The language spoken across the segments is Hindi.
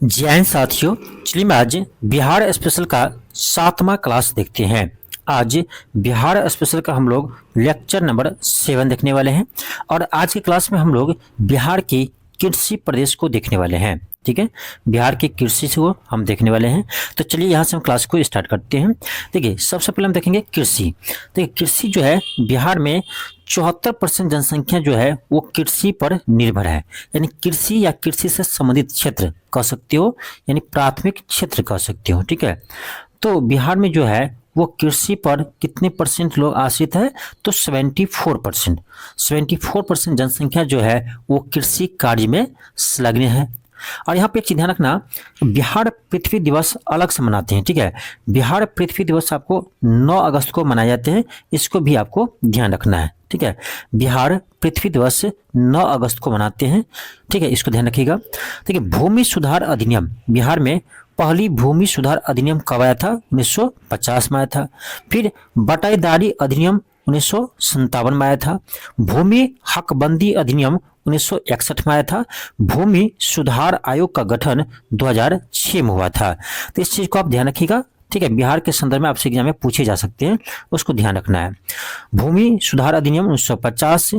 जैन साथियों, चलिए आज बिहार स्पेशल का 7वां क्लास देखते हैं। आज बिहार स्पेशल का हम लोग लेक्चर नंबर 7 देखने वाले हैं और आज की क्लास में हम लोग बिहार की कृषि प्रदेश को देखने वाले हैं। ठीक है, बिहार की कृषि को हम देखने वाले हैं। तो चलिए यहाँ से हम क्लास को स्टार्ट करते हैं। देखिए, सबसे पहले हम देखेंगे कृषि। देखिए, कृषि जो है बिहार में 74% जनसंख्या जो है वो कृषि पर निर्भर है। यानी कृषि या कृषि से संबंधित क्षेत्र कह सकते हो, यानी प्राथमिक क्षेत्र कह सकते हो। ठीक है, तो बिहार में जो है वो कृषि पर कितने परसेंट लोग आश्रित है? तो 74%। 74% जनसंख्या जो है वो कृषि कार्य में संलग्न है। और यहाँ पे एक चीज ध्यान रखना, बिहार पृथ्वी दिवस अलग से मनाते हैं। ठीक है, बिहार पृथ्वी दिवस आपको 9 अगस्त को मनाए जाते हैं, इसको भी आपको ध्यान रखना है। ठीक है, बिहार पृथ्वी दिवस 9 अगस्त को मनाते हैं। ठीक है, इसको ध्यान रखिएगा। देखिए, भूमि सुधार अधिनियम बिहार में पहली भूमि सुधार अधिनियम कब आया था? 1950 में आया था। फिर बटाईदारी अधिनियम 1957 में आया था। भूमि हकबंदी अधिनियम 1961 में आया था। भूमि सुधार आयोग का गठन 2006 में हुआ था। तो इस चीज को आप ध्यान रखिएगा। ठीक है, बिहार के संदर्भ में आपसे एग्जाम में पूछे जा सकते हैं, उसको ध्यान रखना है। भूमि सुधार अधिनियम 1950,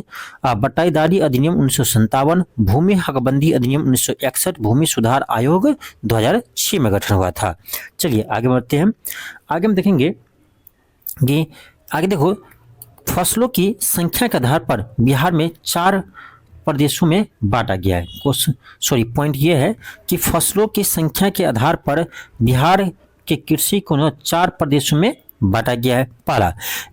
बटाईदारी अधिनियम 1957, भूमि हकबंदी अधिनियम 1961, भूमि सुधार आयोग 2006 में गठन हुआ था। चलिए आगे बढ़ते हैं। आगे हम देखेंगे कि आगे देखो, फसलों की संख्या के आधार पर बिहार में 4 प्रदेशों में बांटा गया है। पॉइंट ये है कि फसलों की संख्या के आधार पर बिहार के कृषि को 4 प्रदेशों में बांटा गया है। पहला,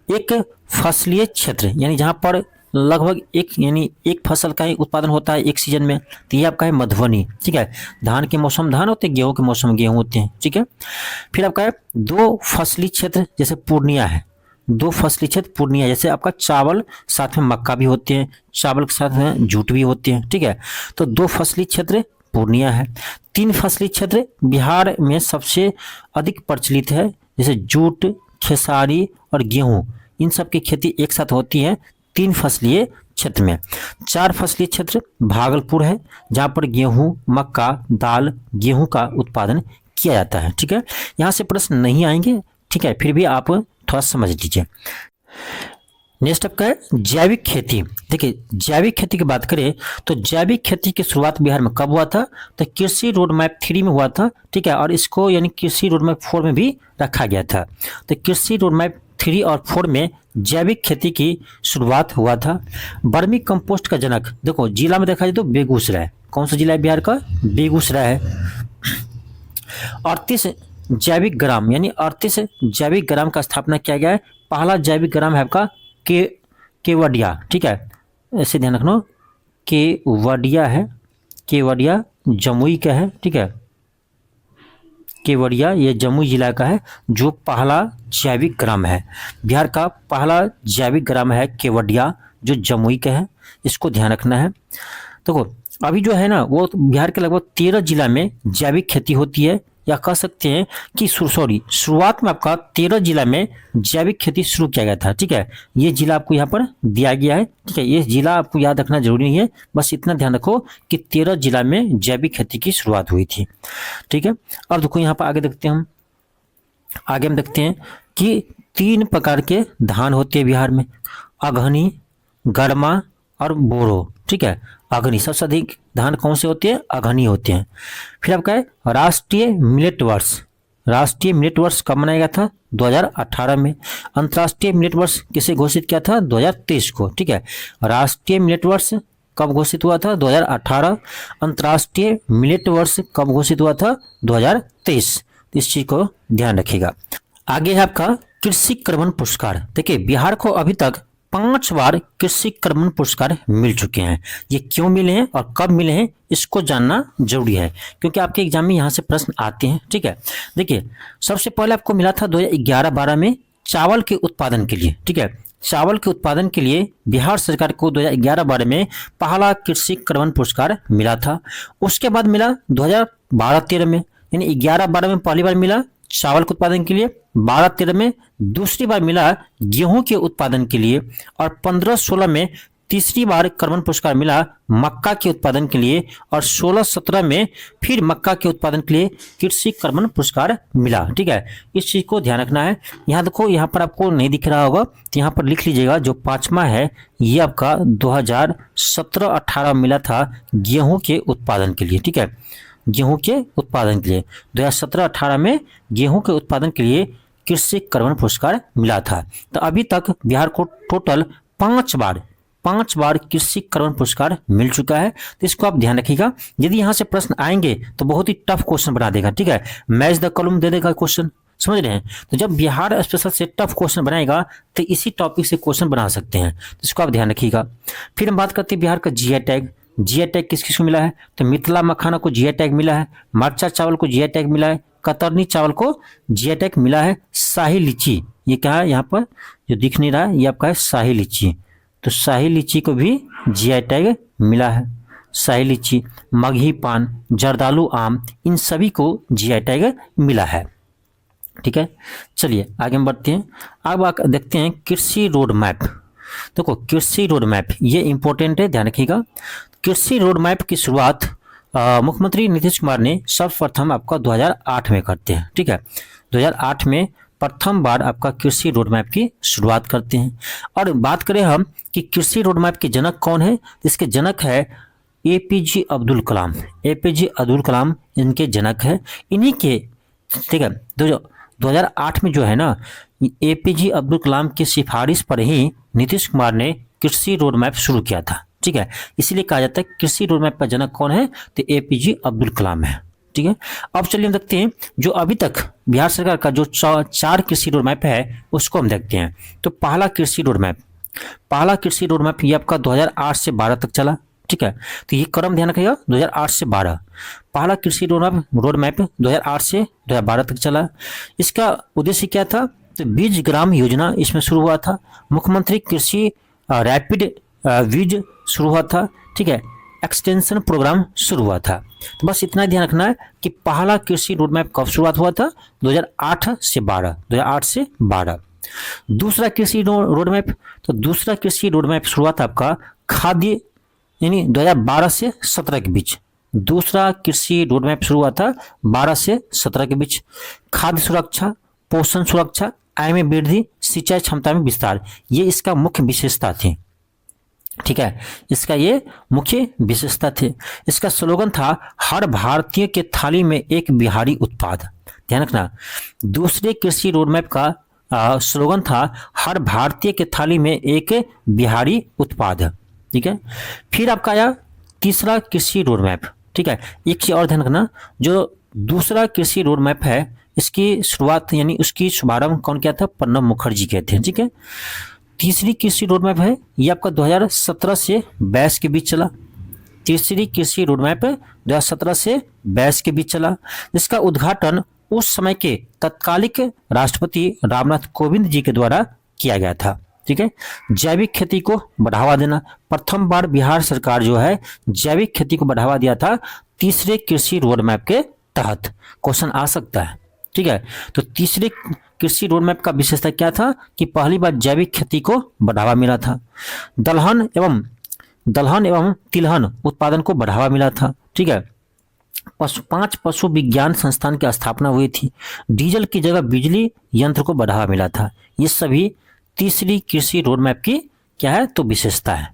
एक फसलीय क्षेत्र, यानी जहां पर लगभग एक फसल का ही उत्पादन होता है एक सीजन में, तो ये आपका है मधुबनी। ठीक है, धान के मौसम धान होते हैं, गेहूं के मौसम गेहूं होते हैं। ठीक है, फिर आपका है 2 फसली क्षेत्र, जैसे पूर्णिया है। 2 फसली क्षेत्र पूर्णिया, जैसे आपका चावल साथ में मक्का भी होते हैं, चावल के साथ में जूट भी होते हैं। ठीक है, तो 2 फसली क्षेत्र पूर्णिया है। 3 फसली क्षेत्र बिहार में सबसे अधिक प्रचलित है, जैसे जूट, खेसारी और गेहूं, इन सब की खेती एक साथ होती है 3 फसलीय क्षेत्र में। 4 फसलीय क्षेत्र भागलपुर है, जहां पर गेहूं, मक्का, दाल, गेहूं का उत्पादन किया जाता है। ठीक है, यहाँ से प्रश्न नहीं आएंगे। ठीक है, फिर भी आप थोड़ा समझ लीजिए। नेक्स्ट आपका है जैविक खेती। देखिए, जैविक खेती की बात करें तो जैविक खेती की शुरुआत बिहार में कब हुआ था? तो कृषि रोड मैप 3 में हुआ था। ठीक है, और इसको यानी कृषि रोड मैप 4 में भी रखा गया था। तो कृषि रोड मैप 3 और 4 में जैविक खेती की शुरुआत हुआ था। वर्मी कंपोस्ट का जनक, देखो जिला में देखा जाए तो बेगूसराय। कौन सा जिला है बिहार का? बेगूसराय है। 38 जैविक ग्राम, यानी 38 जैविक ग्राम का स्थापना किया गया है। पहला जैविक ग्राम है आपका केवड़िया। ठीक है, ऐसे ध्यान रखना, केवड़िया है, केवड़िया जमुई का है। ठीक है, केवड़िया ये जमुई जिला का है, जो पहला जैविक ग्राम है। बिहार का पहला जैविक ग्राम है केवड़िया, जो जमुई का है, इसको ध्यान रखना है। देखो, अभी जो है ना वो बिहार के लगभग 13 जिला में जैविक खेती होती है, या कह सकते हैं कि शुरुआत में आपका 13 जिला में जैविक खेती शुरू किया गया था। ठीक है, ये जिला आपको यहाँ पर दिया गया है। ठीक है, ये जिला आपको याद रखना जरूरी नहीं है, बस इतना ध्यान रखो कि 13 जिला में जैविक खेती की शुरुआत हुई थी। ठीक है, अब देखो यहाँ पर आगे देखते हैं आगे हम देखते हैं कि 3 प्रकार के धान होते हैं बिहार में, अगहनी, गरमा और बोरो। ठीक है, अगहनी सबसे अधिक धान कौन से होते हैं? अगहनी होते हैं। फिर आपका है राष्ट्रीय मिलेट वर्ष। राष्ट्रीय मिलेट वर्ष कब मनाया गया था? 2018 में। अंतर्राष्ट्रीय मिलेट वर्ष किसे घोषित किया था? 2023 को। ठीक है, राष्ट्रीय मिलेट वर्ष कब घोषित हुआ था? 2018। अंतर्राष्ट्रीय मिलेट वर्ष कब घोषित हुआ था? 2023। इस चीज को ध्यान रखिएगा। आगे है आपका कृषि कर्मण पुरस्कार। देखिए, बिहार को अभी तक 5 बार कृषि कर्मण पुरस्कार मिल चुके हैं। ये क्यों मिले हैं और कब मिले हैं, इसको जानना जरूरी है, क्योंकि आपके एग्जाम में यहाँ से प्रश्न आते हैं। ठीक है, देखिए, सबसे पहले आपको मिला था 2011-12 में चावल के उत्पादन के लिए। ठीक है, चावल के उत्पादन के लिए बिहार सरकार को 2011-12 में पहला कृषि कर्मण पुरस्कार मिला था। उसके बाद मिला 2012-13 में, यानी 11-12 में पहली बार मिला चावल के उत्पादन के लिए, 12-13 में दूसरी बार मिला गेहूं के उत्पादन के लिए, और 15-16 में तीसरी बार कर्मण पुरस्कार मिला मक्का के उत्पादन के लिए, और 16-17 में फिर मक्का के उत्पादन के लिए कृषि कर्मण पुरस्कार मिला। ठीक है, इस चीज को ध्यान रखना है। यहाँ देखो, यहाँ पर आपको नहीं दिख रहा होगा तो यहाँ पर लिख लीजिएगा। जो पांचवा है ये आपका 2017-18 मिला था गेहूं के उत्पादन के लिए। ठीक है, गेहूं के उत्पादन के लिए 2017-18 में गेहूं के उत्पादन के लिए कृषि कर्मण पुरस्कार मिला था। तो अभी तक बिहार को टोटल 5 बार कृषि कर्मण पुरस्कार मिल चुका है। तो इसको आप ध्यान रखिएगा। यदि यहाँ से प्रश्न आएंगे तो बहुत ही टफ क्वेश्चन बना देगा। ठीक है, मैच द कॉलम दे देगा क्वेश्चन, समझ रहे हैं। तो जब बिहार स्पेशल से टफ क्वेश्चन बनाएगा तो इसी टॉपिक से क्वेश्चन बना सकते हैं, तो इसको आप ध्यान रखिएगा। फिर हम बात करते हैं बिहार का जीआई टैग। जीआई टैग किस किस को मिला है? तो मिथिला मखाना को जीआई टैग मिला है, मरचा चावल को जीआई टैग मिला है, कतरनी चावल को जीआई टैग मिला है, शाही लीची, ये क्या है यहाँ पर जो दिख नहीं रहा है, ये आपका है शाही लीची। तो शाही लीची को भी जीआई टैग मिला है। शाही लीची, मगही पान, जर्दालू आम, इन सभी को जीआई टैग मिला है। ठीक है, चलिए आगे हम बढ़ते हैं। अब देखते हैं कृषि रोड मैप। देखो, कृषि रोड मैप ये इंपॉर्टेंट है, ध्यान रखिएगा। कृषि रोड मैप की शुरुआत मुख्यमंत्री नीतीश कुमार ने सर्वप्रथम आपका 2008 में करते हैं। ठीक है, 2008 में प्रथम बार आपका कृषि रोड मैप की शुरुआत करते हैं। और बात करें हम कि कृषि रोड मैप के जनक कौन है, इसके जनक है एपीजे अब्दुल कलाम। एपीजे अब्दुल कलाम इनके जनक है, इन्हीं के, ठीक है, 2008 में जो है ना, एपीजे अब्दुल कलाम की सिफारिश पर ही नीतीश कुमार ने कृषि रोड मैप शुरू किया था। ठीक है, इसीलिए कहा जाता है कृषि रोड मैप का जनक कौन है, तो एपीजे अब्दुल कलाम है। ठीक है, अब चलिए हम देखते हैं जो अभी तक बिहार सरकार का जो 4 कृषि रोड मैप है उसको हम देखते हैं। तो पहला कृषि रोड मैप ये आपका 2008 से 12 तक चला। ठीक है, तो ये क्रम ध्यान रखिएगा, 2008 से 12 पहला कृषि रोड मैप 2008 से 2012 तक चला। इसका उद्देश्य क्या था, तो बीज ग्राम योजना इसमें शुरू हुआ था। मुख्यमंत्री कृषि रैपिड बीज शुरू हुआ था। ठीक है, एक्सटेंशन प्रोग्राम शुरू हुआ था। तो बस इतना ध्यान रखना है कि पहला कृषि रोड मैप कब शुरुआत हुआ था, 2008 से 12। दूसरा कृषि रोड मैप, तो दूसरा कृषि रोड मैप शुरुआत आपका खाद्य, यानी 2012 से 17 के बीच। दूसरा कृषि रोड मैप शुरू हुआ था 12 से 17 के बीच। खाद्य सुरक्षा, पोषण सुरक्षा, आय में वृद्धि, सिंचाई क्षमता में विस्तार, ये इसका मुख्य विशेषता थी। ठीक है, इसका ये मुख्य विशेषता थे। इसका स्लोगन था हर भारतीय के थाली में एक बिहारी उत्पाद। ध्यान रखना, दूसरे कृषि रोड मैप का स्लोगन था हर भारतीय के थाली में एक बिहारी उत्पाद। ठीक है, फिर आपका आया तीसरा कृषि रोड मैप। ठीक है, एक चीज और ध्यान रखना, जो दूसरा कृषि रोड मैप है इसकी शुरुआत यानी उसकी शुभारंभ कौन किया था, प्रणब मुखर्जी किए थे। ठीक है, तीसरी कृषि रोड मैप है ये आपका 2017 से 22 के बीच चला। तीसरी कृषि रोड मैप 2017 से 22 के बीच चला। इसका उद्घाटन उस समय के तत्कालिक राष्ट्रपति रामनाथ कोविंद जी के द्वारा किया गया था। ठीक है, जैविक खेती को बढ़ावा देना, प्रथम बार बिहार सरकार जो है जैविक खेती को बढ़ावा दिया था तीसरे कृषि रोड मैप के तहत। क्वेश्चन आ सकता है। ठीक है, तो तीसरे कृषि रोड मैप का विशेषता क्या था कि पहली बार जैविक खेती को बढ़ावा मिला था। दलहन एवं तिलहन उत्पादन को बढ़ावा मिला था। ठीक है, 5 पशु विज्ञान संस्थान की स्थापना हुई थी। डीजल की जगह बिजली यंत्र को बढ़ावा मिला था। ये सभी तीसरी कृषि रोड मैप की क्या है, तो विशेषता है।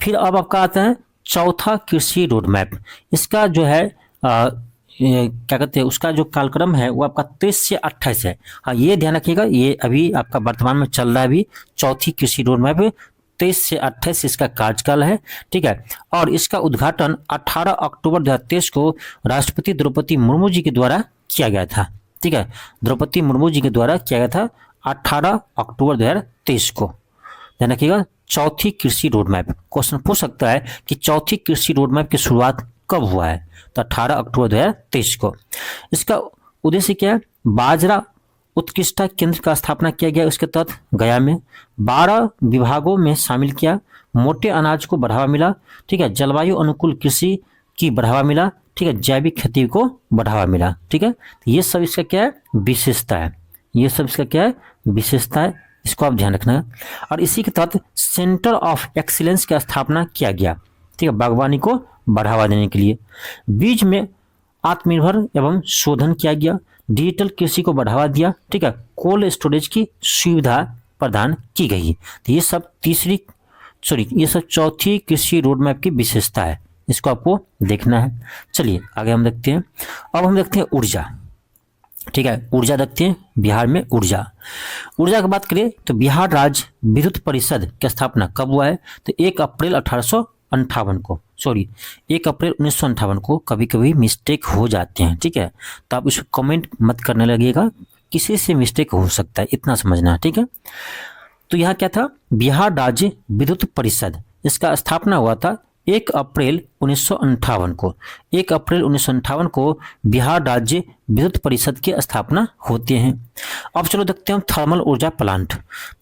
फिर अब आपका आता है चौथा कृषि रोड मैप। इसका जो है क्या कहते हैं, उसका जो कालक्रम है वो आपका 23 से 28 है। हाँ, ये ध्यान रखिएगा, ये अभी आपका वर्तमान में चल रहा है। अभी चौथी कृषि रोड मैप 23 से 28 इसका कार्यकाल है। ठीक है, और इसका उद्घाटन 18 अक्टूबर 2023 को राष्ट्रपति द्रौपदी मुर्मू जी के द्वारा किया गया था। ठीक है, द्रौपदी मुर्मू जी के द्वारा किया गया था 18 अक्टूबर 2023 को। ध्यान रखिएगा, चौथी कृषि रोड मैप। क्वेश्चन पूछ सकता है कि चौथी कृषि रोड मैप की शुरुआत कब हुआ है, तो 18 अक्टूबर 2023 को। इसका उद्देश्य क्या है, बाजरा उत्कृष्टता केंद्र का स्थापना किया गया। उसके तहत गया में 12 विभागों में शामिल किया। मोटे अनाज को बढ़ावा मिला। ठीक है, जलवायु अनुकूल कृषि की बढ़ावा मिला। ठीक है, जैविक खेती को बढ़ावा मिला। ठीक है, ये सब इसका क्या है, विशेषता है। ये सब इसका क्या है, विशेषता है। इसको आप ध्यान रखना है। और इसी के तहत सेंटर ऑफ एक्सीलेंस की स्थापना किया गया, ठीक है, बागवानी को बढ़ावा देने के लिए। बीज में आत्मनिर्भर एवं शोधन किया गया, डिजिटल कृषि को बढ़ावा दिया, ठीक है, कोल्ड स्टोरेज की सुविधा प्रदान की गई। तो ये सब ये सब चौथी कृषि रोड मैप की विशेषता है, इसको आपको देखना है। चलिए आगे हम देखते हैं। अब हम देखते हैं ऊर्जा, ठीक है, ऊर्जा देखते हैं। बिहार में ऊर्जा की बात करें तो बिहार राज्य विद्युत परिषद की स्थापना कब हुआ है? तो 1 अप्रैल 1858 को, 1 अप्रैल 1958 को। कभी कभी मिस्टेक हो जाते हैं, ठीक है, तो आप इसको कमेंट मत करने लगेगा, किसी से मिस्टेक हो सकता है, इतना समझना है, ठीक है। तो यहाँ क्या था? बिहार राज्य विद्युत परिषद, इसका स्थापना हुआ था 1 अप्रैल 1958 को। 1 अप्रैल 1958 को बिहार राज्य विद्युत परिषद की स्थापना होते हैं। अब चलो देखते हैं हम थर्मल ऊर्जा प्लांट।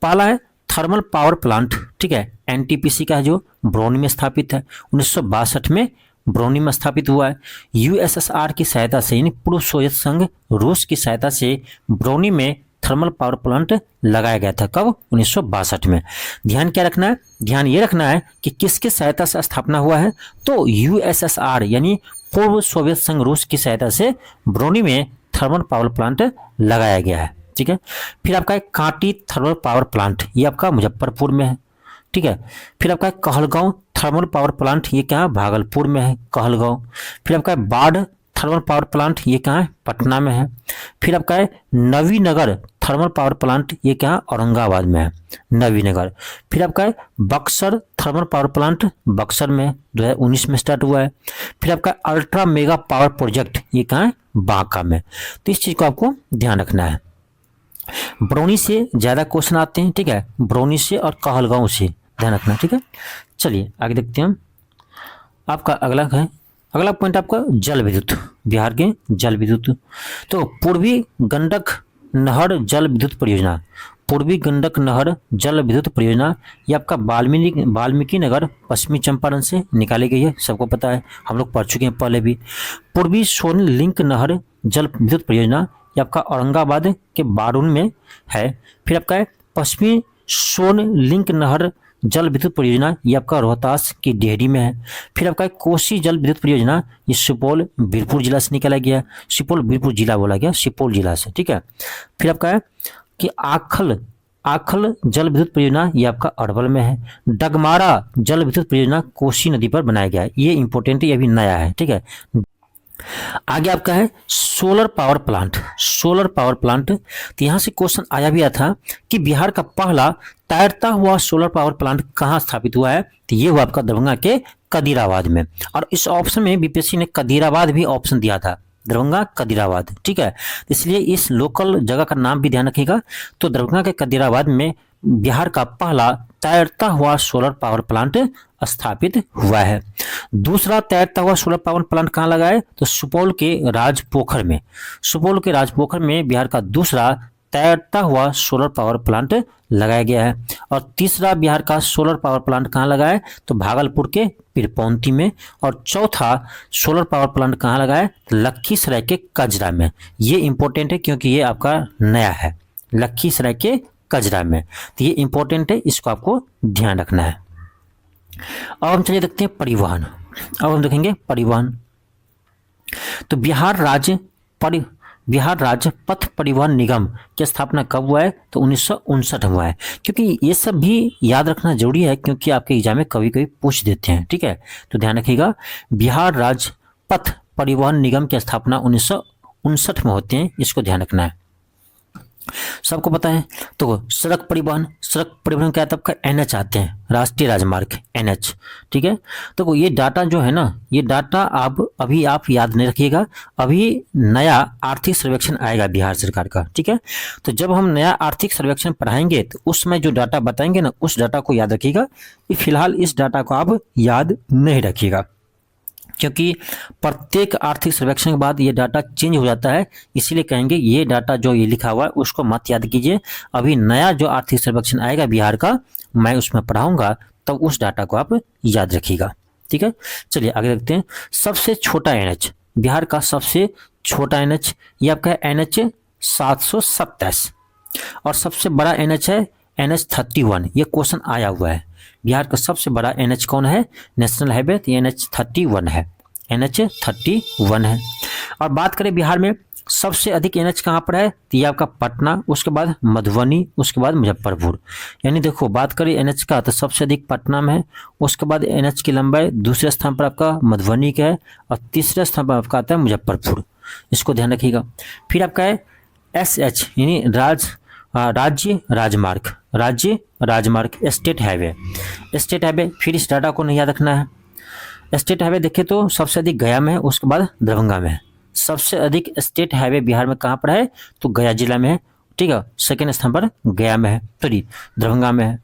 पहला है थर्मल पावर प्लांट, ठीक है, एनटीपीसी का है जो बरौनी में स्थापित है, 1962 में बरौनी में स्थापित हुआ है। यूएसएसआर की सहायता से, यानी पूर्व सोवियत संघ रूस की सहायता से बरौनी में थर्मल पावर प्लांट लगाया गया था। कब? 1962 में। ध्यान क्या रखना है? ध्यान ये रखना है कि किसके सहायता से स्थापना हुआ है? तो यूएसएसआर यानी पूर्व सोवियत संघ रूस की सहायता से बरौनी में थर्मल पावर प्लांट लगाया गया है, ठीक है। फिर आपका कांटी थर्मल पावर प्लांट, ये आपका मुजफ्फरपुर में है, ठीक है। फिर आपका कहलगांव थर्मल पावर प्लांट, ये कहाँ? भागलपुर में है, कहलगांव। फिर आपका बाढ़ थर्मल पावर प्लांट, ये कहाँ है? पटना में है। फिर आपका है नवीनगर थर्मल पावर प्लांट, ये कहाँ? औरंगाबाद में है, नवीनगर। फिर आपका है Buxar thermal power plant, Buxar में 2019 में स्टार्ट हुआ है। फिर आपका अल्ट्रा मेगा पावर प्रोजेक्ट, ये कहाँ है? बांका में। तो इस चीज को आपको ध्यान रखना है। बरौनी से ज्यादा क्वेश्चन आते हैं, ठीक है, बरौनी से और कहलगांव से ध्यान रखना, ठीक है। चलिए आगे देखते हैं हम। आपका अगला पॉइंट आपका जल विद्युत, बिहार के जल विद्युत। तो पूर्वी गंडक नहर जल विद्युत परियोजना, पूर्वी गंडक नहर जल विद्युत परियोजना, ये आपका वाल्मीकि नगर पश्चिमी चंपारण से निकाली गई है, सबको पता है, हम लोग पढ़ चुके हैं पहले भी। पूर्वी सोन लिंक नहर जल विद्युत परियोजना, ये आपका औरंगाबाद के बारून में है। फिर आपका है पश्चिमी सोन लिंक नहर जल विद्युत परियोजना, ये आपका रोहतास की डेहरी में है। फिर आपका कोसी जल विद्युत परियोजना, ये सुपौल बीरपुर जिला से निकाला गया, सुपौल बीरपुर जिला बोला गया, सुपौल जिला से, ठीक है। फिर आपका है कि आखल जल विद्युत परियोजना, ये आपका अरवल में है। डगमारा जल विद्युत परियोजना कोसी नदी पर बनाया गया है, ये इंपॉर्टेंट है, ये अभी नया है, ठीक है। आगे आपका है सोलर पावर प्लांट, तो यहां से क्वेश्चन आया भी था कि बिहार का पहला तैरता हुआ सोलर पावर प्लांट कहां स्थापित हुआ है? तो ये हुआ आपका दरभंगा के कदीराबाद में। और इस ऑप्शन में बीपीएससी ने कदीराबाद भी ऑप्शन दिया था, दरभंगा कदीराबाद, ठीक है। इसलिए इस लोकल जगह का नाम भी ध्यान रखिएगा। तो दरभंगा के कदीराबाद में बिहार का पहला तैरता हुआ सोलर पावर प्लांट स्थापित हुआ है। दूसरा तैरता हुआ सोलर पावर प्लांट कहाँ लगा है? तो सुपौल के राजपोखर में बिहार का दूसरा तैरता हुआ सोलर पावर प्लांट लगाया गया है। और तीसरा बिहार का सोलर पावर प्लांट कहाँ लगा है? तो भागलपुर के पीरपौंती में। और चौथा सोलर पावर प्लांट कहाँ लगा है? लखीसराय के कजरा में। ये इंपॉर्टेंट है क्योंकि ये आपका नया है, लखीसराय के कजरा में, तो ये इंपॉर्टेंट है, इसको आपको ध्यान रखना है। अब हम चलिए देखते हैं परिवहन। अब हम देखेंगे परिवहन। तो बिहार राज्य पथ परिवहन निगम की स्थापना कब हुआ है? तो 1959 हुआ है। क्योंकि ये सब भी याद रखना जरूरी है, क्योंकि आपके एग्जाम में कभी कभी पूछ देते हैं, ठीक है। तो ध्यान रखिएगा, बिहार राज्य पथ परिवहन निगम की स्थापना 1959 में होते हैं, इसको ध्यान रखना है, सबको पता है। तो सड़क परिवहन क्या है? आपका एनएच आते हैं, राष्ट्रीय राजमार्ग एनएच, ठीक है। तो ये डाटा जो है ना, ये डाटा अभी आप याद नहीं रखिएगा, अभी नया आर्थिक सर्वेक्षण आएगा बिहार सरकार का, ठीक है। तो जब हम नया आर्थिक सर्वेक्षण पढ़ाएंगे तो उसमें जो डाटा बताएंगे ना, उस डाटा को याद रखिएगा। फिलहाल इस डाटा को आप याद नहीं रखिएगा, क्योंकि प्रत्येक आर्थिक सर्वेक्षण के बाद ये डाटा चेंज हो जाता है, इसीलिए कहेंगे ये डाटा जो ये लिखा हुआ है उसको मत याद कीजिए। अभी नया जो आर्थिक सर्वेक्षण आएगा बिहार का, मैं उसमें पढ़ाऊंगा, तब उस डाटा को आप याद रखिएगा, ठीक है। चलिए आगे देखते हैं। सबसे छोटा एनएच, बिहार का सबसे छोटा एनएच, ये आपका एनएच 727। और सबसे बड़ा एनएच है NH31, ये क्वेश्चन आया हुआ है। बिहार का सबसे बड़ा NH कौन है? नेशनल हाईवे, तो NH31 है, NH31 है। और बात करें बिहार में सबसे अधिक NH कहाँ पर है? तो ये आपका पटना, उसके बाद मधुबनी, उसके बाद मुजफ्फरपुर। यानी देखो बात करें NH का तो सबसे अधिक पटना में है, उसके बाद NH की लंबाई दूसरे स्थान पर आपका मधुबनी का है, और तीसरे स्थान पर आपका आता है मुजफ्फरपुर। इसको ध्यान रखिएगा। फिर आपका है SH यानी राज्य राजमार्ग, राज्य राजमार्ग, स्टेट हाईवे, स्टेट हाईवे। फिर इस डाटा को नहीं याद रखना है। स्टेट हाईवे देखें तो सबसे अधिक गया में है, उसके बाद दरभंगा में है। सबसे अधिक स्टेट हाईवे बिहार में कहाँ पर है? तो गया जिला में है, ठीक है। सेकेंड स्थान पर गया में है, सॉरी दरभंगा में है।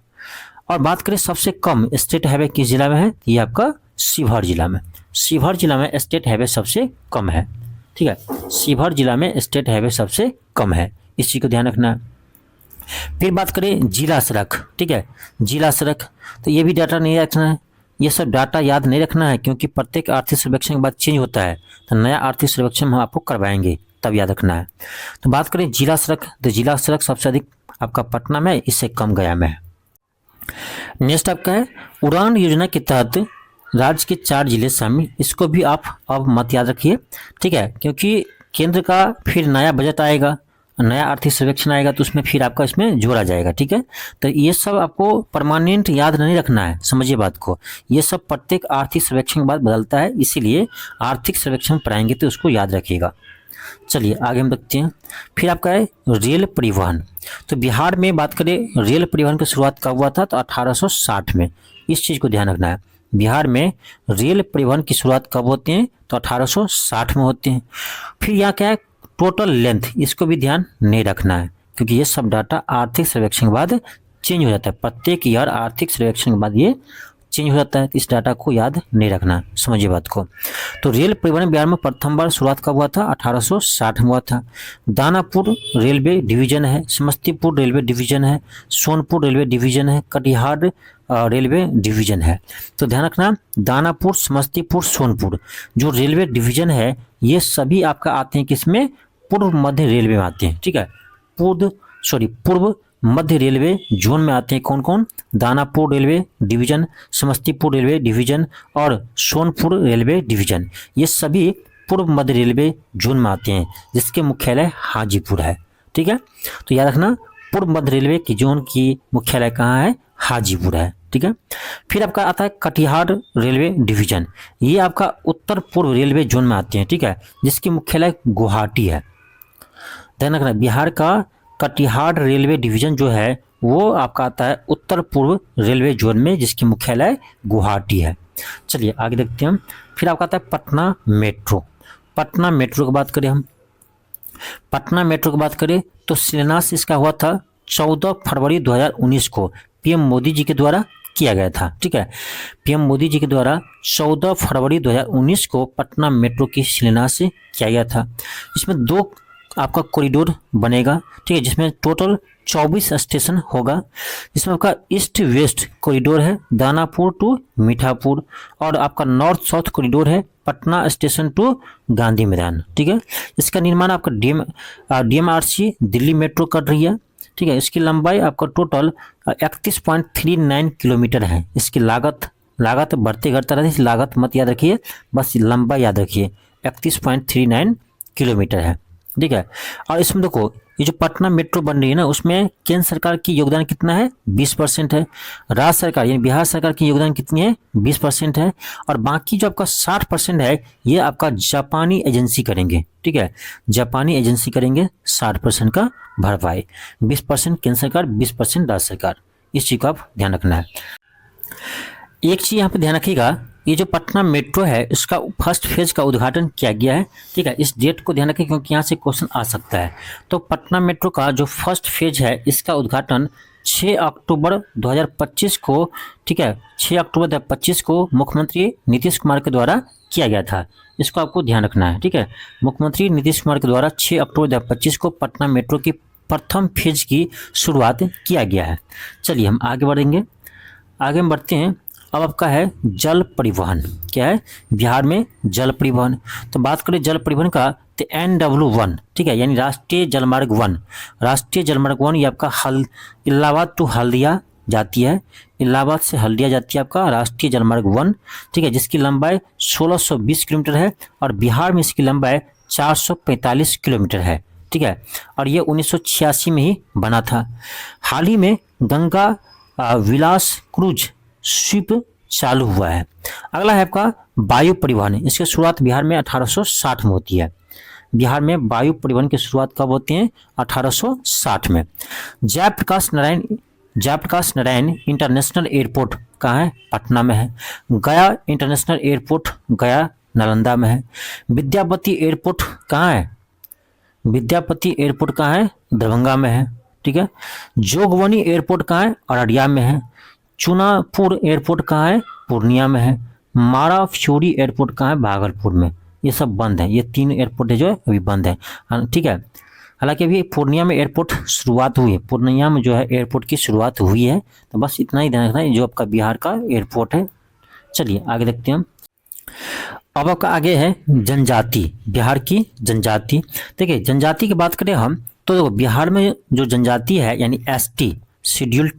और बात करें सबसे कम स्टेट हाईवे किस जिला में है? ये आपका शिवहर जिला में, शिवहर जिला में स्टेट हाईवे सबसे कम है, ठीक है। शिवहर जिला में स्टेट हाईवे सबसे कम है, इस चीज़ को ध्यान रखना है। फिर बात करें जिला सड़क, ठीक है, जिला सड़क, तो ये भी डाटा नहीं रखना है। ये सब डाटा याद नहीं रखना है क्योंकि प्रत्येक आर्थिक सर्वेक्षण के बाद चेंज होता है, तो नया आर्थिक सर्वेक्षण हम आपको करवाएंगे, तब याद रखना है। तो बात करें जिला सड़क, तो जिला सड़क सबसे अधिक आपका पटना में, इससे कम गया में है। नेक्स्ट आपका है उड़ान योजना के तहत राज्य के 4 जिले शामिल। इसको भी आप अब मत याद रखिए, ठीक है, क्योंकि केंद्र का फिर नया बजट आएगा, नया आर्थिक सर्वेक्षण आएगा, तो उसमें फिर आपका इसमें जोड़ा जाएगा, ठीक है। तो ये सब आपको परमानेंट याद नहीं रखना है, समझिए बात को। ये सब प्रत्येक आर्थिक सर्वेक्षण के बाद बदलता है, इसीलिए आर्थिक सर्वेक्षण पढ़ाएंगे तो उसको याद रखिएगा। चलिए आगे हम देखते हैं। फिर आपका है रेल परिवहन। तो बिहार में बात करें रेल परिवहन की शुरुआत कब हुआ था? तो 1860 में। इस चीज़ को ध्यान रखना है। बिहार में रेल परिवहन की शुरुआत कब होते हैं? तो 1860 में होते हैं। फिर यहाँ क्या है? टोटल लेंथ, इसको भी ध्यान नहीं रखना है क्योंकि ये सब डाटा आर्थिक सर्वेक्षण के बाद चेंज हो जाता है। प्रत्येक ईयर आर्थिक सर्वेक्षण के बाद ये चेंज हो जाता है, इस डाटा को याद नहीं रखना, समझिए बात को। तो रेल परिवहन बिहार में प्रथम बार शुरुआत कब हुआ था? 1860 में हुआ था। दानापुर रेलवे डिवीजन है, समस्तीपुर रेलवे डिवीजन है, सोनपुर रेलवे डिवीजन है, कटिहार रेलवे डिवीजन है। तो ध्यान रखना, दानापुर, समस्तीपुर, सोनपुर जो रेलवे डिवीजन है, ये सभी आपका आते हैं किसमें? पूर्व मध्य रेलवे में आते हैं, ठीक है। पूर्व मध्य रेलवे जोन में आते हैं कौन कौन? Danapur railway division, Samastipur railway division और सोनपुर रेलवे डिवीजन। ये सभी पूर्व मध्य रेलवे जोन में आते हैं, जिसके मुख्यालय हाजीपुर है, ठीक है। तो याद रखना, पूर्व मध्य रेलवे की जोन की मुख्यालय कहाँ है? हाजीपुर है, ठीक है। फिर आपका आता है कटिहार रेलवे डिवीजन। ये आपका उत्तर पूर्व रेलवे जोन में आते हैं, ठीक है, जिसकी मुख्यालय गुवाहाटी है। ध्यान रखना, बिहार का कटिहार रेलवे डिवीजन जो है वो आपका आता है उत्तर पूर्व रेलवे जोन में, जिसकी मुख्यालय गुवाहाटी है। चलिए आगे देखते हैं हम। फिर आपका आता है पटना मेट्रो। पटना मेट्रो की बात करें हम, पटना मेट्रो की बात करें तो शिलान्यास इसका हुआ था 14 फरवरी 2019 को पीएम मोदी जी के द्वारा किया गया था, ठीक है। पीएम मोदी जी के द्वारा 14 फरवरी 2019 को पटना मेट्रो की शिलान्यास किया गया था। इसमें 2 आपका कॉरिडोर बनेगा, ठीक है, जिसमें टोटल 24 स्टेशन होगा। इसमें आपका ईस्ट वेस्ट कॉरिडोर है, दानापुर टू मीठापुर, और आपका नॉर्थ साउथ कॉरिडोर है, पटना स्टेशन टू गांधी मैदान, ठीक है। इसका निर्माण आपका DMRC दिल्ली मेट्रो कर रही है, ठीक है। इसकी लंबाई आपका टोटल 31.39 किलोमीटर है। इसकी लागत बढ़ते घटता रहती है, लागत मत याद रखिए, बस लंबाई याद रखिए, 31.39 किलोमीटर है, ठीक है। और इसमें देखो ये जो पटना मेट्रो बन रही है ना, उसमें केंद्र सरकार की योगदान कितना है? 20% है। राज्य सरकार यानी बिहार सरकार की योगदान कितनी है? 20% है। और बाकी जो आपका 60% है, ये आपका जापानी एजेंसी करेंगे, ठीक है। जापानी एजेंसी करेंगे 60% का भरपाई। 20% केंद्र सरकार, 20% राज्य सरकार। इस चीज को आप ध्यान रखना है। एक चीज यहाँ पे ध्यान रखिएगा, ये जो पटना मेट्रो है इसका फर्स्ट फेज का उद्घाटन किया गया है, ठीक है। इस डेट को ध्यान रखें क्योंकि यहाँ से क्वेश्चन आ सकता है। तो पटना मेट्रो का जो फर्स्ट फेज है इसका उद्घाटन 6 अक्टूबर 2025 को, ठीक है, 6 अक्टूबर 2025 को मुख्यमंत्री नीतीश कुमार के द्वारा किया गया था। इसको आपको ध्यान रखना है, ठीक है। मुख्यमंत्री नीतीश कुमार के द्वारा 6 अक्टूबर 2025 को पटना मेट्रो की प्रथम फेज की शुरुआत किया गया है। चलिए हम आगे बढ़ेंगे, आगे हम बढ़ते हैं। अब आपका है जल परिवहन। क्या है बिहार में जल परिवहन? तो बात करें जल परिवहन का तो NW1, ठीक है, यानी राष्ट्रीय जलमार्ग 1। राष्ट्रीय जलमार्ग 1 ये आपका इलाहाबाद टू हल्दिया जाती है। इलाहाबाद से हल्दिया जाती है आपका राष्ट्रीय जलमार्ग 1, ठीक है, जिसकी लंबाई 1620 किलोमीटर है और बिहार में इसकी लंबाई 445 किलोमीटर है, ठीक है, और ये 1986 में ही बना था। हाल ही में गंगा विलास क्रूज शिप चालू हुआ है। अगला है आपका वायु परिवहन। इसकी शुरुआत बिहार में 1860 में होती है। बिहार में वायु परिवहन की शुरुआत कब होती है? 1860 में। जयप्रकाश नारायण इंटरनेशनल एयरपोर्ट कहाँ है? पटना में है। गया इंटरनेशनल एयरपोर्ट गया नालंदा में है। विद्यापति एयरपोर्ट कहाँ है? विद्यापति एयरपोर्ट कहाँ है? दरभंगा में है, ठीक है। जोगबनी एयरपोर्ट कहाँ है? अररिया में है। चुनापुर एयरपोर्ट कहाँ है? पूर्णिया में है। मारा फ्यूरी एयरपोर्ट कहाँ है? भागलपुर में। ये सब बंद है, ये 3 एयरपोर्ट है जो है अभी बंद है, ठीक है। हालांकि अभी पूर्णिया में एयरपोर्ट शुरुआत हुई है, पूर्णिया में जो है एयरपोर्ट की शुरुआत हुई है। तो बस इतना ही ध्यान रखना है जो आपका बिहार का एयरपोर्ट है। चलिए आगे देखते हैं हम। अब आपका आगे है जनजाति, बिहार की जनजाति। देखिए जनजाति की बात करें हम तो बिहार में जो जनजाति है यानी ST शेड्यूल्ड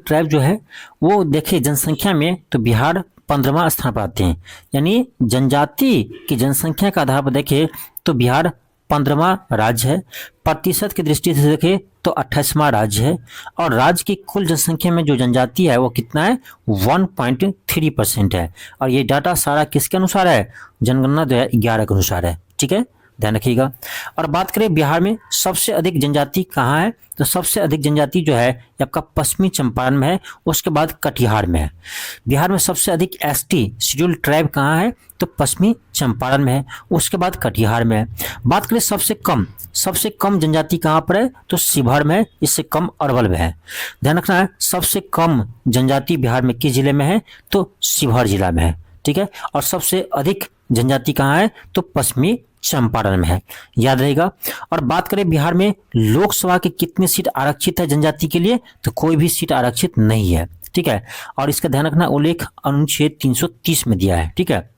ट्राइब जो है वो देखिए जनसंख्या में तो बिहार 15वां स्थान पर आते हैं। यानी जनजाति की जनसंख्या का आधार पर देखें तो बिहार 15वां राज्य है। प्रतिशत की दृष्टि से देखें तो 28वां राज्य है। और राज्य की कुल जनसंख्या में जो जनजाति है वो कितना है? 1.3% है। और ये डाटा सारा किसके अनुसार है? जनगणना 2011 के अनुसार है, ठीक है, ध्यान रखिएगा। और बात करें बिहार में सबसे अधिक जनजाति कहाँ है तो सबसे अधिक जनजाति जो है आपका पश्चिमी चंपारण में है, उसके बाद कटिहार में है। बिहार में सबसे अधिक ST शेड्यूल्ड ट्राइब कहाँ है तो पश्चिमी चंपारण में है, उसके बाद कटिहार में है। बात करें सबसे कम जनजाति कहाँ पर है तो शिवहर में है, इससे कम अरवल में है। ध्यान रखना है सबसे कम जनजाति बिहार में किस जिले में है तो शिवहर जिला में है, ठीक है। और सबसे अधिक जनजाति कहाँ है तो पश्चिमी चंपारण में है, याद रहेगा। और बात करें बिहार में लोकसभा की कितनी सीट आरक्षित है जनजाति के लिए तो कोई भी सीट आरक्षित नहीं है, ठीक है। और इसका ध्यान रखना उल्लेख अनुच्छेद 330 में दिया है, ठीक है।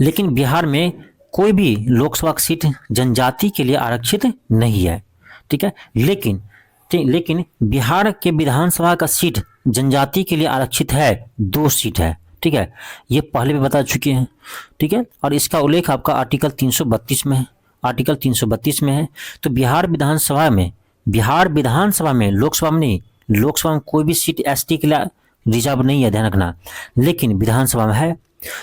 लेकिन बिहार में कोई भी लोकसभा की सीट जनजाति के लिए आरक्षित नहीं है, ठीक है। लेकिन बिहार के विधानसभा का सीट जनजाति के लिए आरक्षित है, 2 सीट है, ठीक है, ये पहले भी बता चुके हैं, ठीक है। और इसका उल्लेख आपका आर्टिकल 332 में है, आर्टिकल 332 में है। तो बिहार विधानसभा में लोकसभा में नहीं, लोकसभा में कोई भी सीट ST के लिए रिजर्व नहीं है, ध्यान रखना, लेकिन विधानसभा में है।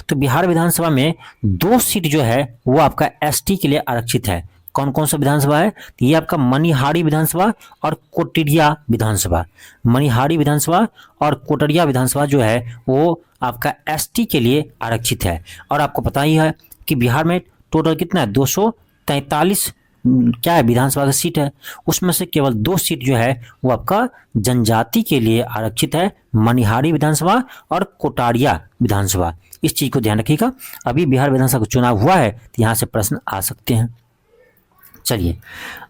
तो बिहार विधानसभा में 2 सीट जो है वो आपका ST के लिए आरक्षित है। कौन कौन सा विधानसभा है? ये आपका मनिहारी विधानसभा और कोटरिया विधानसभा। मनिहारी विधानसभा और कोटरिया विधानसभा जो है वो आपका ST के लिए आरक्षित है। और आपको पता ही है कि बिहार में टोटल कितना है? 243 क्या है विधानसभा का सीट है, उसमें से केवल 2 सीट जो है वो आपका जनजाति के लिए आरक्षित है, मनिहारी विधानसभा और कोटारिया विधानसभा। इस चीज को ध्यान रखिएगा। अभी बिहार विधानसभा का चुनाव हुआ है तो यहाँ से प्रश्न आ सकते हैं। चलिए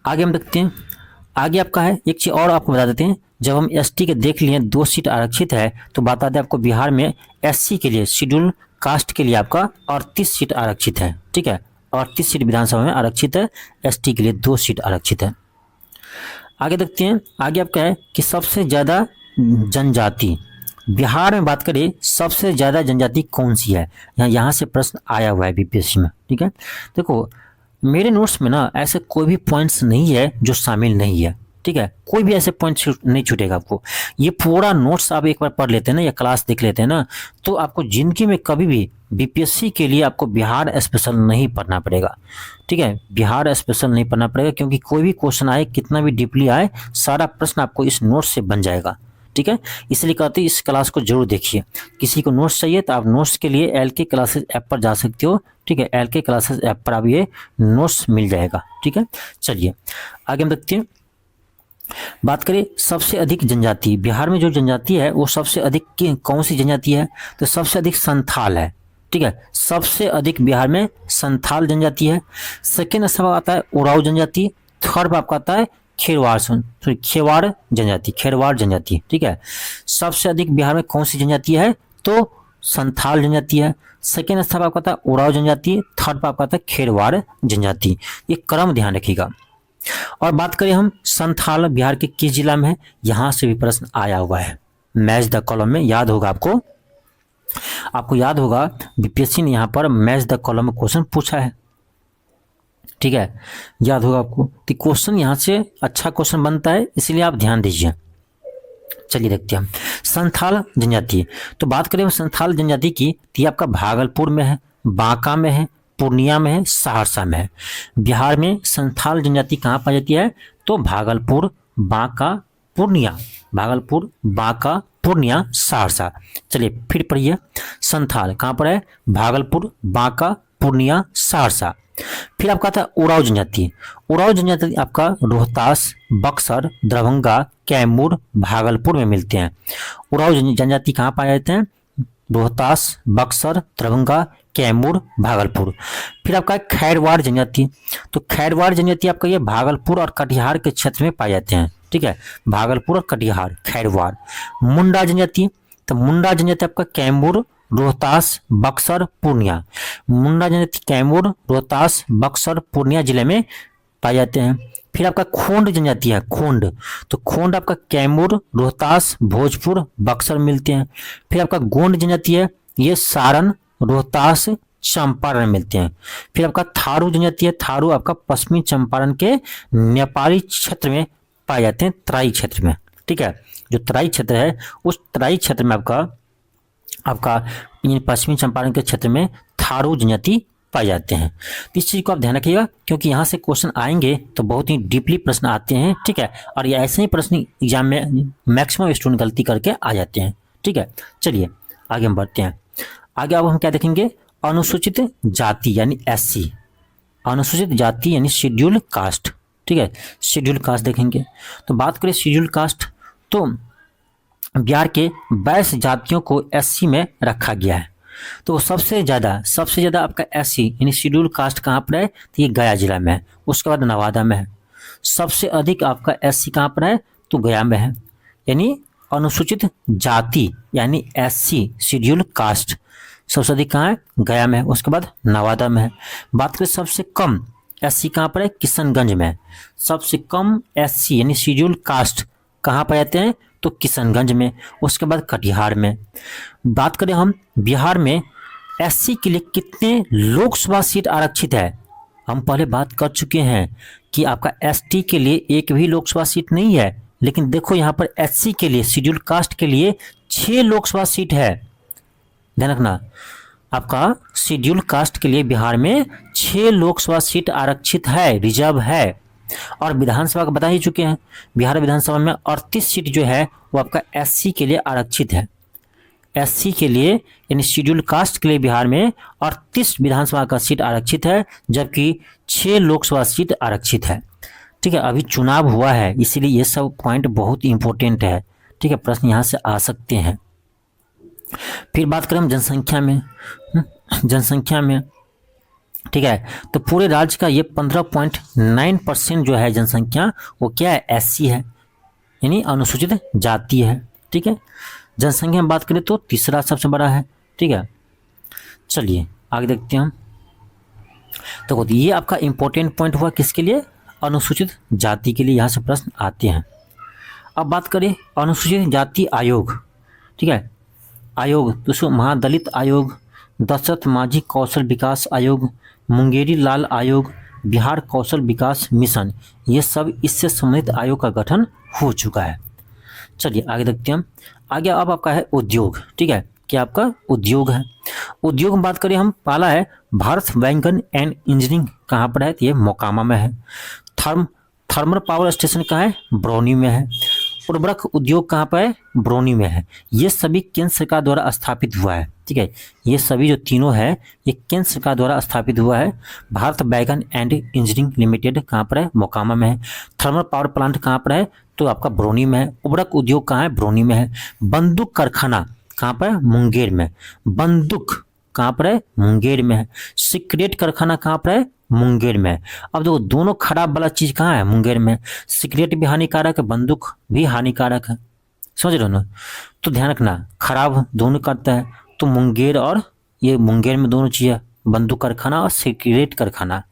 आगे हम देखते हैं। आगे आपका है एक चीज और आपको बता देते हैं, जब हम ST के देख लिए 2 सीट आरक्षित है तो बता दें आपको बिहार में SC के लिए शेड्यूल कास्ट के लिए आपका 38 सीट आरक्षित है, ठीक है, 38 सीट विधानसभा में आरक्षित है। ST के लिए 2 सीट आरक्षित है। आगे देखते हैं। आगे आपका है कि सबसे ज्यादा जनजाति बिहार में बात करें सबसे ज्यादा जनजाति कौन सी है, यहाँ से प्रश्न आया हुआ है BPSC में, ठीक है। देखो मेरे नोट्स में ना ऐसे कोई भी पॉइंट्स नहीं है जो शामिल नहीं है, ठीक है, कोई भी ऐसे पॉइंट नहीं छूटेगा आपको। ये पूरा नोट्स आप एक बार पढ़ लेते हैं ना या क्लास देख लेते हैं ना तो आपको जिंदगी में कभी भी BPSC के लिए आपको बिहार स्पेशल नहीं पढ़ना पड़ेगा, ठीक है, बिहार स्पेशल नहीं पढ़ना पड़ेगा, क्योंकि कोई भी क्वेश्चन आए कितना भी डीपली आए सारा प्रश्न आपको इस नोट्स से बन जाएगा, ठीक है। इसलिए कहते हैं इस क्लास को जरूर देखिए। किसी को नोट्स चाहिए तो आप नोट्स के लिए LK क्लासेस ऐप पर जा सकते हो, ठीक है, LK क्लासेस ऐप पर आप ये नोट्स मिल जाएगा, ठीक है। चलिए आगे हम देखते हैं। बात करें सबसे अधिक जनजाति बिहार में जो जनजाति है वो सबसे अधिक कौन सी जनजाति है तो सबसे अधिक संथाल है, ठीक है, सबसे अधिक बिहार में संथाल जनजाति है। सेकेंड स्थान पर आता है उराव जनजाति, थर्ड पर आपका आता है खेरवाड़ जनजाति, ठीक है। सबसे अधिक बिहार में कौन सी जनजाति है, तो संथाल जनजाति है। सेकेंड स्थान पर आपका था उरांव जनजाति, थर्ड पर आपका था खेरवाड़ जनजाति। ये क्रम ध्यान रखिएगा। और बात करें हम संथाल बिहार के किस जिला में है, यहां से भी प्रश्न आया हुआ है मैच द कॉलम में, याद होगा आपको याद होगा बीपीएससी ने यहाँ पर मैच द कॉलम में क्वेश्चन पूछा है, ठीक है, याद होगा आपको कि क्वेश्चन यहाँ से अच्छा क्वेश्चन बनता है, इसलिए आप ध्यान दीजिए। चलिए देखते हैं हम संथाल जनजाति। तो बात करें संथाल जनजाति की, तो ये आपका भागलपुर में है, बांका में है, पूर्णिया में है, सहरसा में है। बिहार में संथाल जनजाति कहाँ पाई जाती है, तो भागलपुर, बांका, पूर्णिया, भागलपुर, बांका, पूर्णिया, सहरसा। चलिए फिर पढ़िए, संथाल कहाँ पर है, भागलपुर, बांका, पूर्णिया, सहरसा। फिर आपका था उरांव जनजाति। उरांव जनजाति आपका रोहतास, बक्सर, दरभंगा, कैमूर, भागलपुर में मिलते हैं। उरांव जनजाति कहाँ पाए जाते हैं, रोहतास, बक्सर, दरभंगा, कैमूर, भागलपुर। फिर आपका खैरवाड़ जनजाति। तो खैरवाड़ जनजाति आपका ये भागलपुर और कटिहार के क्षेत्र में पाए जाते हैं, ठीक है, भागलपुर और कटिहार, खैरवाड़। मुंडा जनजाति, तो मुंडा जनजाति आपका कैमूर, रोहतास, बक्सर, पूर्णिया। मुंडा जनजाति कैमूर, रोहतास, बक्सर, पूर्णिया जिले में पाए जाते हैं। फिर आपका खोंड जनजाति है, खोंड। तो खोंड आपका कैमूर, रोहतास, भोजपुर, बक्सर मिलते हैं। फिर आपका गोंड जनजाति है, ये सारण, रोहतास, चंपारण मिलते हैं। फिर आपका थारू जनजाति है, थारू आपका पश्चिमी चंपारण के नेपाली क्षेत्र में पाए जाते हैं, तराई क्षेत्र में, ठीक है। जो तराई क्षेत्र है उस तराई क्षेत्र में आपका पश्चिमी चंपारण के क्षेत्र में थारू जनजाति पाए जाते हैं। तो इस चीज को आप ध्यान रखिएगा, क्योंकि यहाँ से क्वेश्चन आएंगे तो बहुत ही डीपली प्रश्न आते हैं, ठीक है। और ये ऐसे ही प्रश्न एग्जाम में मैक्सिमम स्टूडेंट गलती करके आ जाते हैं, ठीक है। चलिए आगे हम बढ़ते हैं। आगे अब हम क्या देखेंगे, अनुसूचित जाति यानी SC, अनुसूचित जाति यानी शेड्यूल कास्ट, ठीक है, शेड्यूल कास्ट देखेंगे। तो बात करें शेड्यूल कास्ट, तो बिहार के 22 जातियों को SC में रखा गया है। तो सबसे ज़्यादा आपका SC यानी शेड्यूल कास्ट कहाँ पर है, तो ये गया जिला में है, उसके बाद नवादा में है। सबसे अधिक आपका SC कहाँ पर है, तो गया में है। यानी अनुसूचित जाति यानी SC शेड्यूल कास्ट सबसे अधिक कहाँ है, गया में है, उसके बाद नवादा में है। बात करें सबसे कम SC कहाँ पर है, किशनगंज में है। सबसे कम SC यानी शेड्यूल कास्ट कहाँ पाए जाते हैं, तो किशनगंज में, उसके बाद कटिहार में। बात करें हम बिहार में SC के लिए कितने लोकसभा सीट आरक्षित है, हम पहले बात कर चुके हैं कि आपका ST के लिए एक भी लोकसभा सीट नहीं है, लेकिन देखो यहाँ पर SC के लिए शेड्यूल कास्ट के लिए 6 लोकसभा सीट है। ध्यान रखना, आपका शेड्यूल कास्ट के लिए बिहार में 6 लोकसभा सीट आरक्षित है, रिजर्व है। और विधानसभा का बता ही चुके हैं, बिहार विधानसभा में 38 सीट जो है वो आपका SC के लिए आरक्षित है। SC के लिए यानी शेड्यूल कास्ट के लिए बिहार में 38 विधानसभा का सीट आरक्षित है, जबकि 6 लोकसभा सीट आरक्षित है, ठीक है। अभी चुनाव हुआ है, इसीलिए ये सब पॉइंट बहुत इंपॉर्टेंट है, ठीक है, प्रश्न यहाँ से आ सकते हैं। फिर बात करें हम जनसंख्या में, ठीक है। तो पूरे राज्य का ये 15.9% जो है जनसंख्या वो क्या है, SC है, यानी अनुसूचित जाति है, ठीक है। जनसंख्या में बात करें तो तीसरा सबसे बड़ा है, ठीक है। चलिए आगे देखते हैं हम। तो ये आपका इंपॉर्टेंट पॉइंट हुआ किसके लिए, अनुसूचित जाति के लिए, यहाँ से प्रश्न आते हैं। अब बात करें अनुसूचित जाति आयोग, ठीक है, आयोग दोस्तों महादलित आयोग, दशरथ माझी कौशल विकास आयोग, मुंगेरी लाल आयोग, बिहार कौशल विकास मिशन, ये सब इससे संबंधित आयोग का गठन हो चुका है। चलिए आगे देखते हैं हम। आगे अब आपका है उद्योग, ठीक है, क्या आपका उद्योग है। उद्योग में बात करें हम, पहला है भारत वैगन एंड इंजीनियरिंग, कहाँ पर है, तो ये मोकामा में है। थर्मल पावर स्टेशन कहाँ है, बरौनी में है। उर्वरक उद्योग कहाँ पर है, बरौनी में है। ये सभी केंद्र सरकार द्वारा स्थापित हुआ है, ठीक है, ये सभी जो तीनों है ये केंद्र सरकार द्वारा स्थापित हुआ है। Bharat wagon and engineering limited कहाँ पर है, मोकामा में है। थर्मल पावर प्लांट कहाँ पर है, तो आपका बरौनी में है। उर्वरक उद्योग कहाँ है, बरौनी में है। बंदूक कारखाना कहाँ पर है, मुंगेर में। बंदूक कहाँ पर है? मुंगेर में है। सिगरेट कारखाना कहाँ पर है? मुंगेर में है। अब देखो दोनों खराब वाला चीज कहाँ है? मुंगेर में। सिगरेट भी हानिकारक है, बंदूक भी हानिकारक है, समझ रहे हो ना? तो ध्यान रखना, खराब दोनों करता है, तो मुंगेर और ये मुंगेर में दोनों चीज है, बंदूक कारखाना और सिगरेट कारखाना।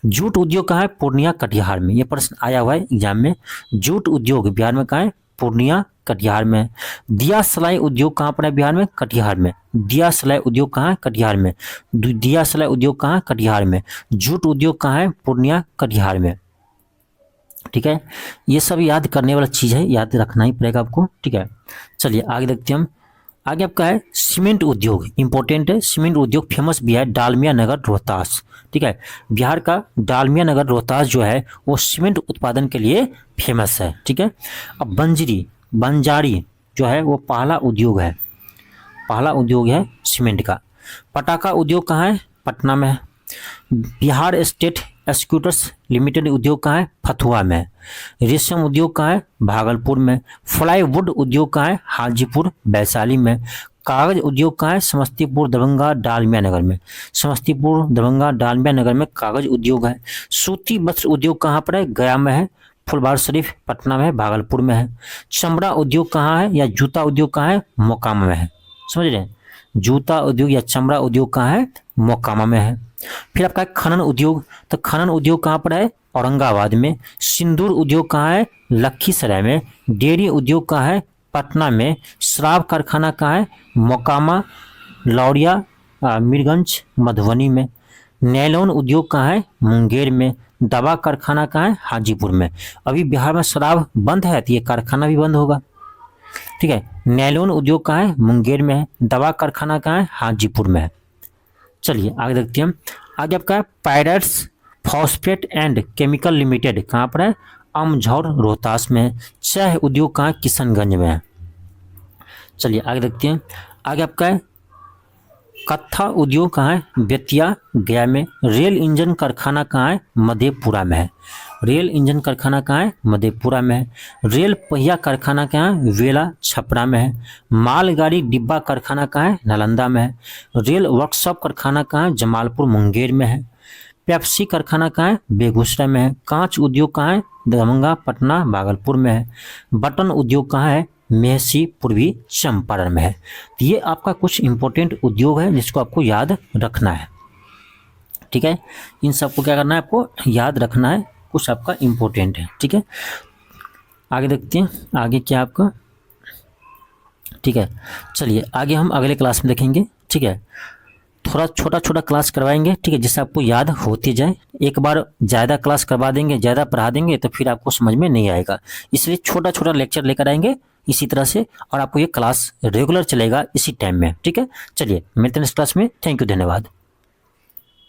जूट उद्योग कहाँ है? पूर्णिया कटिहार में। ये प्रश्न आया हुआ है एग्जाम में। जूट उद्योग बिहार में कहाँ है? पूर्णिया कटिहार में। दिया सलाई उद्योग कहाँ पर है? बिहार में कटिहार में। दिया सलाई उद्योग कहाँ है? कटिहार में। दिया सलाई उद्योग कहाँ है? कटिहार में। जूट उद्योग कहाँ है? पूर्णिया कटिहार में। ठीक है, ये सब याद करने वाला चीज है, याद रखना ही पड़ेगा आपको। ठीक है, चलिए आगे देखते हैं हम। आगे आपका है सीमेंट उद्योग, इंपॉर्टेंट है। सीमेंट उद्योग फेमस भी है डालमिया नगर रोहतास। ठीक है, बिहार का डालमिया नगर रोहतास जो है वो सीमेंट उत्पादन के लिए फेमस है। ठीक है, अब बंजारी जो है वो पहला उद्योग है, पहला उद्योग है सीमेंट का। पटाखा उद्योग कहाँ है? पटना में है। बिहार स्टेट एक्सक्यूटर्स लिमिटेड उद्योग कहाँ है? फतुहा में। रेशम उद्योग कहाँ है? भागलपुर में। फ्लाईवुड उद्योग कहाँ है? हाजीपुर वैशाली में। कागज उद्योग कहाँ है? समस्तीपुर दरभंगा डालमिया नगर में। समस्तीपुर दरभंगा डालमिया नगर में कागज उद्योग है। सूती वस्त्र उद्योग कहाँ पर है? गया में है। फुलवार शरीफ पटना में है, भागलपुर में है। चमड़ा उद्योग कहाँ है या जूता उद्योग कहाँ है? मोकामा में है। समझ रहे हैं, जूता उद्योग या चमड़ा उद्योग कहाँ है? मोकामा में है। फिर आपका खनन उद्योग, तो खनन उद्योग कहाँ पर है? औरंगाबाद में। सिंदूर उद्योग कहाँ है? लखीसराय में। डेयरी उद्योग कहाँ है? पटना में। शराब कारखाना कहाँ है? मोकामा, लौरिया, मीरगंज, मधुबनी में। नैलॉन उद्योग कहाँ है? मुंगेर में। दवा कारखाना कहाँ है? हाजीपुर में। अभी बिहार में शराब बंद है तो ये कारखाना भी बंद होगा। ठीक है, नैलॉन उद्योग कहाँ है? मुंगेर में है। दवा कारखाना कहाँ है? हाजीपुर में है। चलिए आगे देखते हैं हम। आगे आपका pirates phosphate and chemical limited कहाँ पर है? अमझौर रोहतास में है। चाय उद्योग कहाँ है? किशनगंज में है। चलिए आगे देखते हैं। आगे आपका है कत्था उद्योग कहाँ है? बेतिया गया में। रेल इंजन कारखाना कहाँ है? मधेपुरा में है। रेल इंजन कारखाना कहाँ है? मधेपुरा में है। रेल पहिया कारखाना कहाँ है? वेला छपरा में है। मालगाड़ी डिब्बा कारखाना कहाँ है? नालंदा में है। रेल वर्कशॉप कारखाना कहाँ है? जमालपुर मुंगेर में है। पेप्सी कारखाना कहाँ है? बेगूसराय में है। कांच उद्योग कहाँ है? दरभंगा, पटना, भागलपुर में है। बटन उद्योग कहाँ है? मेहसी, पूर्वी चंपारण में है। तो ये आपका कुछ इंपॉर्टेंट उद्योग है जिसको आपको याद रखना है। ठीक है, इन सबको क्या करना है? आपको याद रखना है, कुछ आपका इंपॉर्टेंट है। ठीक है, आगे देखते हैं आगे क्या आपका। ठीक है, चलिए आगे हम अगले क्लास में देखेंगे। ठीक है, थोड़ा छोटा छोटा क्लास करवाएंगे, ठीक है, जिससे आपको याद होती जाए। एक बार ज़्यादा क्लास करवा देंगे, ज़्यादा पढ़ा देंगे तो फिर आपको समझ में नहीं आएगा, इसलिए छोटा छोटा लेक्चर लेकर आएंगे इसी तरह से, और आपको ये क्लास रेगुलर चलेगा इसी टाइम में। ठीक है, चलिए मिलते हैं इस क्लास में। थैंक यू, धन्यवाद।